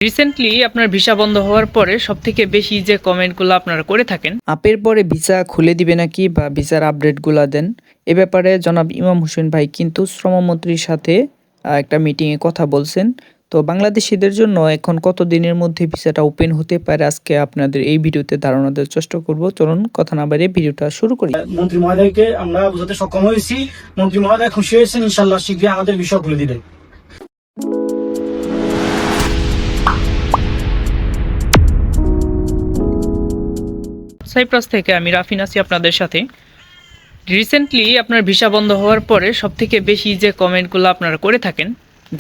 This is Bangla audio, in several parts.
রিসেন্টলি আপনার ভিসা বন্ধ হওয়ার পরে সবথেকে বেশি যে কমেন্টগুলো আপনারা করে থাকেন, আপের পরে ভিসা খুলে দিবে নাকি বা ভিসার আপডেটগুলো দেন, এ ব্যাপারে জনাব ইমাম হোসেন ভাই কিন্তু শ্রমমন্ত্রীর সাথে একটা মিটিংয়ে কথা বলছেন। তো বাংলাদেশিদের জন্য এখন কত দিনের মধ্যে ভিসাটা ওপেন হতে পারে আজকে আপনাদের এই ভিডিওতে ধারণা দেওয়ার চেষ্টা করব। চলুন কথা না বাড়িয়ে ভিডিওটা শুরু করি। মন্ত্রী মহোদয়কে আমরা বোঝাতে সক্ষম হয়েছি। মন্ত্রী মহোদয় খুশি হয়েছেন, ইনশাল্লাহ শীঘ্রই আমাদের বিষয় খুলে দিবেন। সাইপ্রাস থেকে আমি রাফিন আছি আপনাদের সাথে। রিসেন্টলি আপনার ভিসা বন্ধ হওয়ার পরে সবথেকে বেশি যে কমেন্টগুলো আপনারা করে থাকেন,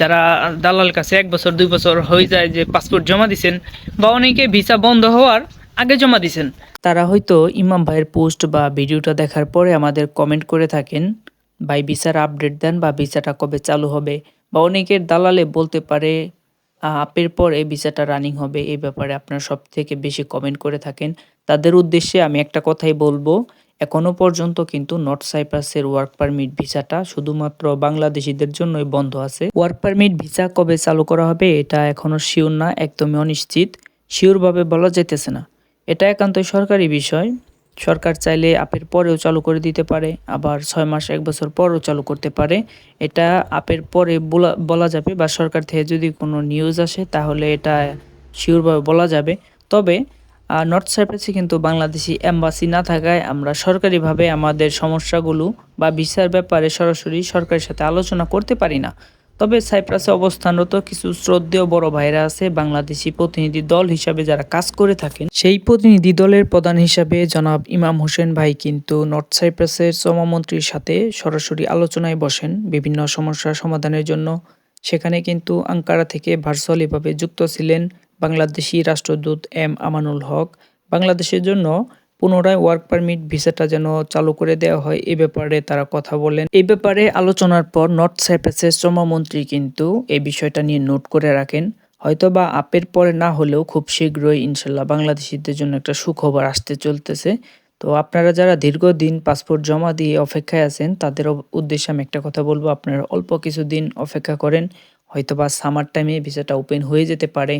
যারা দালাল কাছে 1 বছর 2 বছর হয়ে যায় যে পাসপোর্ট জমা দিছেন বা অনেকে ভিসা বন্ধ হওয়ার আগে জমা দিছেন, তারা হয়তো ইমাম ভাইয়ের পোস্ট বা ভিডিওটা দেখার পরে আমাদের কমেন্ট করে থাকেন, ভাই ভিসার আপডেট দেন বা ভিসাটা কবে চালু হবে, বা অনেকের দালালে বলতে পারে আপের পরে ভিসাটা রানিং হবে। এই ব্যাপারে আপনারা সব থেকে বেশি কমেন্ট করে থাকেন। তাদের উদ্দেশ্যে আমি একটা কথাই বলবো, এখনো পর্যন্ত কিন্তু নর্থ সাইপ্রাসের ওয়ার্ক পারমিট ভিসাটা শুধুমাত্র বাংলাদেশিদের জন্যই বন্ধ আছে। ওয়ার্ক পারমিট ভিসা কবে চালু করা হবে এটা এখনো শিওর না, একদমই অনিশ্চিত, শিওরভাবে বলা যাইতেছে না। এটা একান্তই সরকারি বিষয়। সরকার চাইলে আপের পরেও চালু করে দিতে পারে, আবার 6 মাস 1 বছর পরও চালু করতে পারে। এটা আপের পরে বলা যাবে, বা সরকার থেকে যদি কোনো নিউজ আসে তাহলে এটা শিওরভাবে বলা যাবে। তবে নর্থ সাইপ্রাসে কিন্তু বাংলাদেশি এম্বাসি না থাকায় আমরা সরকারিভাবে আমাদের সমস্যাগুলো বা ভিসার ব্যাপারে সরাসরি সরকারের সাথে আলোচনা করতে পারি না। তবে সাইপ্রাসে অবস্থানরত কিছু শ্রদ্ধেয় বড় ভাইরা আছে বাংলাদেশি প্রতিনিধি দল হিসাবে যারা কাজ করে থাকেন, সেই প্রতিনিধি দলের প্রধান হিসাবে জনাব ইমাম হোসেন ভাই কিন্তু নর্থ সাইপ্রাসের শ্রমমন্ত্রীর সাথে সরাসরি আলোচনায় বসেন বিভিন্ন সমস্যা সমাধানের জন্য। সেখানে কিন্তু আঙ্কারা থেকে ভার্চুয়ালিভাবে যুক্ত ছিলেন বাংলাদেশি রাষ্ট্রদূত এম আমানুল হক। বাংলাদেশের জন্য পুনরায় ওয়ার্ক পারমিট ভিসাটা যেন চালু করে দেওয়া হয় এ ব্যাপারে তারা কথা বলেন। এই ব্যাপারে আলোচনার পর নর্থ সাইপ্রাসের শ্রমমন্ত্রী কিন্তু এই বিষয়টা নিয়ে নোট করে রাখেন। হয়তোবা আপের পরে না হলেও খুব শীঘ্রই ইনশাল্লাহ বাংলাদেশিদের জন্য একটা সুখবর আসতে চলতেছে। তো আপনারা যারা দীর্ঘদিন পাসপোর্ট জমা দিয়ে অপেক্ষায় আছেন তাদের উদ্দেশ্যে আমি একটা কথা বলবো, আপনারা অল্প কিছুদিন অপেক্ষা করেন, হয়তোবা সামার টাইমে ভিসাটা ওপেন হয়ে যেতে পারে।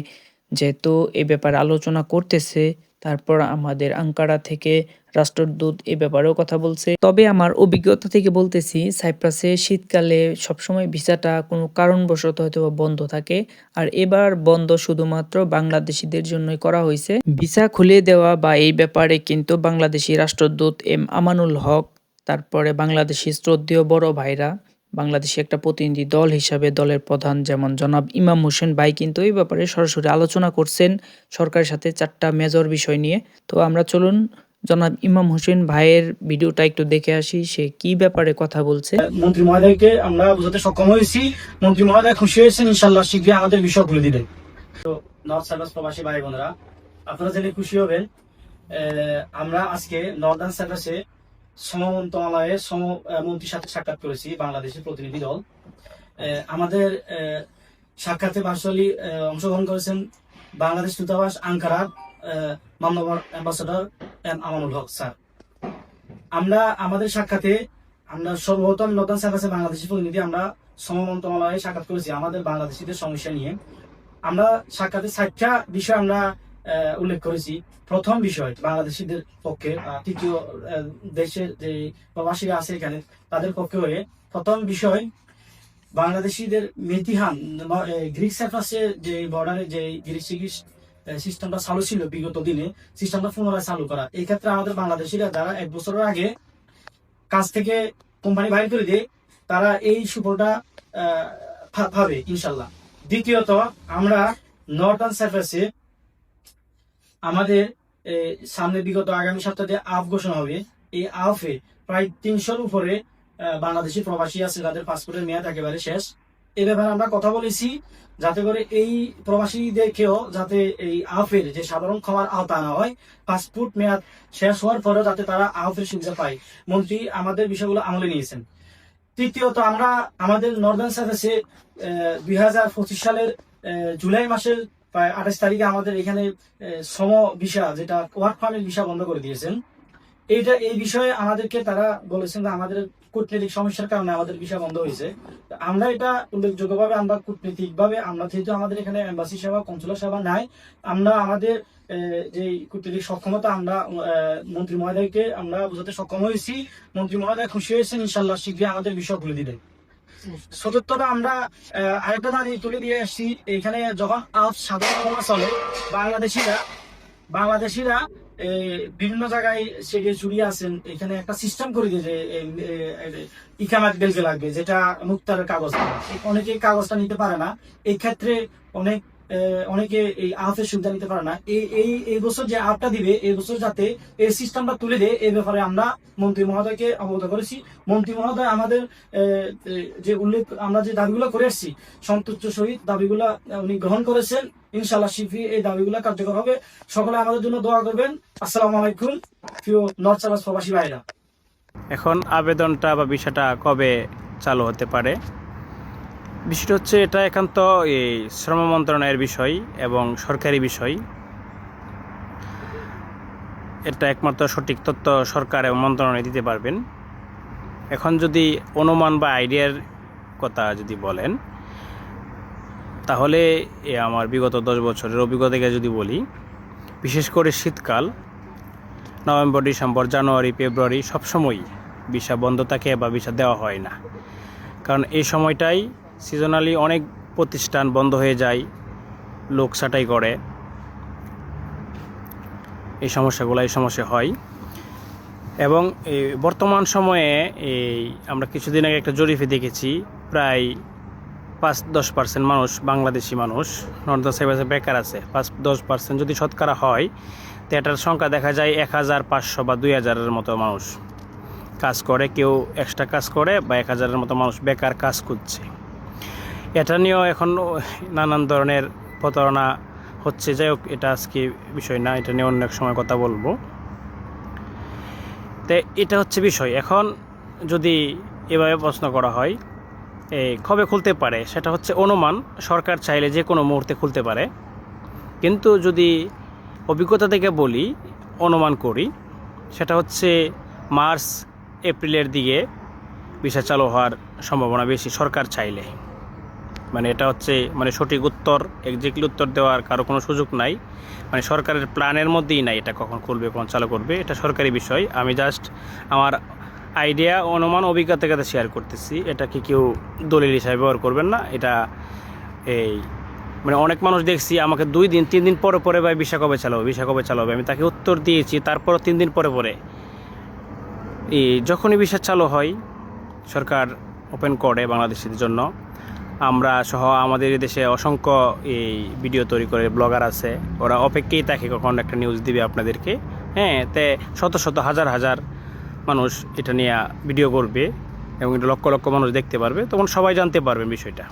যেহেতু এ ব্যাপারে আলোচনা করতেছে, তারপর আমাদের আঙ্কারা থেকে রাষ্ট্রদূত এ ব্যাপারেও কথা বলছে। তবে আমার অভিজ্ঞতা থেকে বলতেছি, সাইপ্রাসে শীতকালে সবসময় ভিসাটা কোনো কারণবশত হয়তো বন্ধ থাকে, আর এবার বন্ধ শুধুমাত্র বাংলাদেশিদের জন্যই করা হয়েছে। ভিসা খুলে দেওয়া বা এই ব্যাপারে কিন্তু বাংলাদেশি রাষ্ট্রদূত এম আমানুল হক, তারপরে বাংলাদেশি শ্রদ্ধেয় বড় ভাইরা, বাংলাদেশি একটা প্রতিনিধি দল হিসাবে দলের প্রধান যেমন জনাব ইমাম হোসেন ভাই কিন্তু এই ব্যাপারে সরাসরি আলোচনা করছেন সরকারের সাথে 4টা মেজর বিষয় নিয়ে। তো আমরা চলুন জনাব ইমাম হোসেন ভাইয়ের ভিডিওটা একটু দেখে আসি, সে কি ব্যাপারে কথা বলছে। মন্ত্রী মহোদয়কে আমরা বোঝাতে সক্ষম হয়েছি। মন্ত্রী মহোদয় খুশি হয়েছেন, ইনশাল্লাহ শীঘ্রই আমাদের বিষয় খুলে দিবেন। তো নর্থ সাইপ্রাস প্রবাসী ভাই বোনেরা, আপনারা জেনে খুশি হবেন, আমরা আজকে নর্দার্ন সাইপ্রাসে শ্রম মন্ত্রণালয়ের শ্রম মন্ত্রীর সাথে সাক্ষাৎ করেছি, বাংলাদেশের প্রতিনিধি দল। আমাদের সাক্ষাতে ভার্চুয়ালি অংশগ্রহণ করেছেন বাংলাদেশ দূতাবাস আঙ্কারার মাননীয় অ্যাম্বাসেডর এম আমানুল হক স্যার। আমরা আমাদের সাক্ষাতে আমরা সর্বপ্রথম নতুন সাইপ্রাসে বাংলাদেশি প্রতিনিধি আমরা শ্রম মন্ত্রণালয়ে সাক্ষাৎ করেছি আমাদের বাংলাদেশিদের সমস্যা নিয়ে। আমরা সাক্ষাতে 4টা বিষয় আমরা উল্লেখ করেছি। প্রথম বিষয় বাংলাদেশিদের পক্ষে, তৃতীয় দেশের যে প্রবাসীরা আছে এখানে তাদের পক্ষে হয়ে প্রথম বিষয় বাংলাদেশিদের মেতিহান গ্রিক সাইপ্রাসে যে বর্ডারে যে গ্রিক সিস্টেমটা চালু ছিল বিগত দিনে, সিস্টেমটা পুনরায় চালু করা। এই ক্ষেত্রে আমাদের বাংলাদেশিরা যারা 1 বছরের আগে কাজ থেকে কোম্পানি বাইর করে দিয়ে তারা এই সুফলটা পাবে ইনশাল্লাহ। দ্বিতীয়ত, আমরা নর্দার্ন সাইপ্রাসে আমাদের সামনে বিগত আগামী সপ্তাহে আফ ঘোষণা হবে। এই আফে প্রায় 300-র উপরে বাংলাদেশি প্রবাসী আছে যাদের পাসপোর্টের মেয়াদ একেবারে শেষ। এ ব্যাপারে আমরা কথা বলেছি যাতে করে এই প্রবাসীদেরকেও যাতে এই আফের যে সাধারণ ক্ষমার আওতা আনা হয়, পাসপোর্ট মেয়াদ শেষ হওয়ার পরেও যাতে তারা আফের সুবিধা পায়। মন্ত্রী আমাদের বিষয়গুলো আমলে নিয়েছেন। তৃতীয়ত, আমরা আমাদের নর্দার্ন সাইপ্রাসে 2025 সালের জুলাই মাসের প্রায় 28 তারিখে আমাদের এখানে শ্রম ভিসা যেটা ওয়ার্ক পারমিট ভিসা বন্ধ করে দিয়েছেন। এই বিষয়ে আমাদেরকে তারা বলেছেন যে আমাদের কূটনৈতিক সমস্যার কারণে আমাদের ভিসা বন্ধ হয়েছে। তো আমরা এটা উল্লেখযোগ্যভাবে আমরা কূটনৈতিক ভাবে আমরা যেহেতু আমাদের এখানে এম্বাসি সেবা কনসুলার সেবা নাই, আমরা আমাদের যে কূটনৈতিক সক্ষমতা আমরা মন্ত্রী মহোদয়কে আমরা বোঝাতে সক্ষম হয়েছি। মন্ত্রী মহোদয় খুশি হয়েছেন, ইনশাল্লাহ শীঘ্রই আমাদের বিষয় খুলে দিবেন। সতর্কতা আমরা আরেকটা দাঁড়িয়ে তুলে দিয়ে আসছি, এখানে যখন সাধারণ চলে বাংলাদেশিরা বিভিন্ন জায়গায় সেগে চুরিয়ে আছেন, এখানে একটা সিস্টেম করে দিয়েছে ইকামাত বেলকে লাগবে, যেটা মুক্তারের কাগজ। অনেকে কাগজটা নিতে পারে না, এই ক্ষেত্রে অনেকে এই আফের সুবিধা নিতে পারে না। এই বছর যে আপটা দিবে, এই বছর যাতে এই সিস্টেমটা তুলে দেয়, এই ব্যাপারে আমরা মন্ত্রী মহোদয়কে অবগত করেছি। মন্ত্রী মহোদয় আমাদের যে আমরা যে দাবিগুলো করে আসছি, সন্তুষ্ট সহিত দাবিগুলা উনি গ্রহণ করেছেন। ইনশাআল্লাহ শীঘ্রই এই দাবিগুলা কার্যকর হবে। সকলে আমাদের জন্য দোয়া করবেন। আসসালামু আলাইকুম প্রিয় নর্থ সাইপ্রাস প্রবাসী ভাইরা। এখন আবেদনটা বা বিষয়টা কবে চালু হতে পারে? বিষয়টা হচ্ছে এটা একান্ত এই শ্রম মন্ত্রণালয়ের বিষয় এবং সরকারি বিষয়। এটা একমাত্র সঠিক তথ্য সরকার এবং মন্ত্রণালয় দিতে পারবেন। এখন যদি অনুমান বা আইডিয়ার কথা যদি বলেন, তাহলে আমার বিগত 10 বছরের অভিজ্ঞতা থেকে যদি বলি, বিশেষ করে শীতকাল নভেম্বর, ডিসেম্বর, জানুয়ারি, ফেব্রুয়ারি সবসময়ই ভিসা বন্ধ থাকে বা ভিসা দেওয়া হয় না। কারণ এই সময়টাই সিজনালি অনেক প্রতিষ্ঠান বন্ধ হয়ে যায়, লোক ছাঁটাই করে, এই সমস্যা হয়। এবং এই বর্তমান সময়ে আমরা কিছুদিন আগে একটা জরিপে দেখেছি, প্রায় 5-10% মানুষ বাংলাদেশি মানুষ নর্থ সাইপ্রাসে বেকার আছে। 5-10% যদি শতকরা হয়, তো এটার সংখ্যা দেখা যায় 1500 বা 2000-এর মতো মানুষ কাজ করে, কেউ এক্সট্রা কাজ করে, বা 1000-এর মতো মানুষ বেকার কাজ করছে। এটা নিয়েও এখন নানান ধরনের প্রতারণা হচ্ছে। যাই হোক, এটা আজকে বিষয় না, এটা নিয়ে অন্য এক সময় কথা বলবো। তো এটা হচ্ছে বিষয়। এখন যদি এভাবে প্রশ্ন করা হয় কবে খুলতে পারে, সেটা হচ্ছে অনুমান। সরকার চাইলে যে কোনো মুহূর্তে খুলতে পারে, কিন্তু যদি অভিজ্ঞতা থেকে বলি, অনুমান করি, সেটা হচ্ছে মার্চ এপ্রিলের দিকে ভিসা চালু হওয়ার সম্ভাবনা বেশি, সরকার চাইলে। মানে এটা হচ্ছে সঠিক উত্তর, এক্স্যাক্টলি উত্তর দেওয়ার কারো কোনো সুযোগ নাই। সরকারের প্ল্যানের মধ্যেই নাই এটা কখন খুলবে, কখন চালু করবে, এটা সরকারি বিষয়। আমি জাস্ট আমার আইডিয়া, অনুমান, অভিজ্ঞতা শেয়ার করতেছি। এটাকে কেউ দলিল হিসাবে ব্যবহার করবেন না। এটা অনেক মানুষ দেখছি আমাকে 2-3 দিন পরে ভাই ভিসা কবে চালু হবে। আমি তাকে উত্তর দিয়েছি, তারপর 3 দিন পরে যখনই ভিসা চালু হয়, সরকার ওপেন করে বাংলাদেশিদের জন্য। আমরা সহ আমাদের দেশে অসংখ্য ভিডিও তৈরি করে ব্লগার আছে, ওরা অপেক্ষায় থাকে কখন একটা নিউজ দিবে আপনাদেরকে। তে শত হাজার মানুষ এটা নিয়ে ভিডিও করবে এবং এটা লক্ষ মানুষ দেখতে পারবে, তখন সবাই জানতে পারবেন বিষয়টা।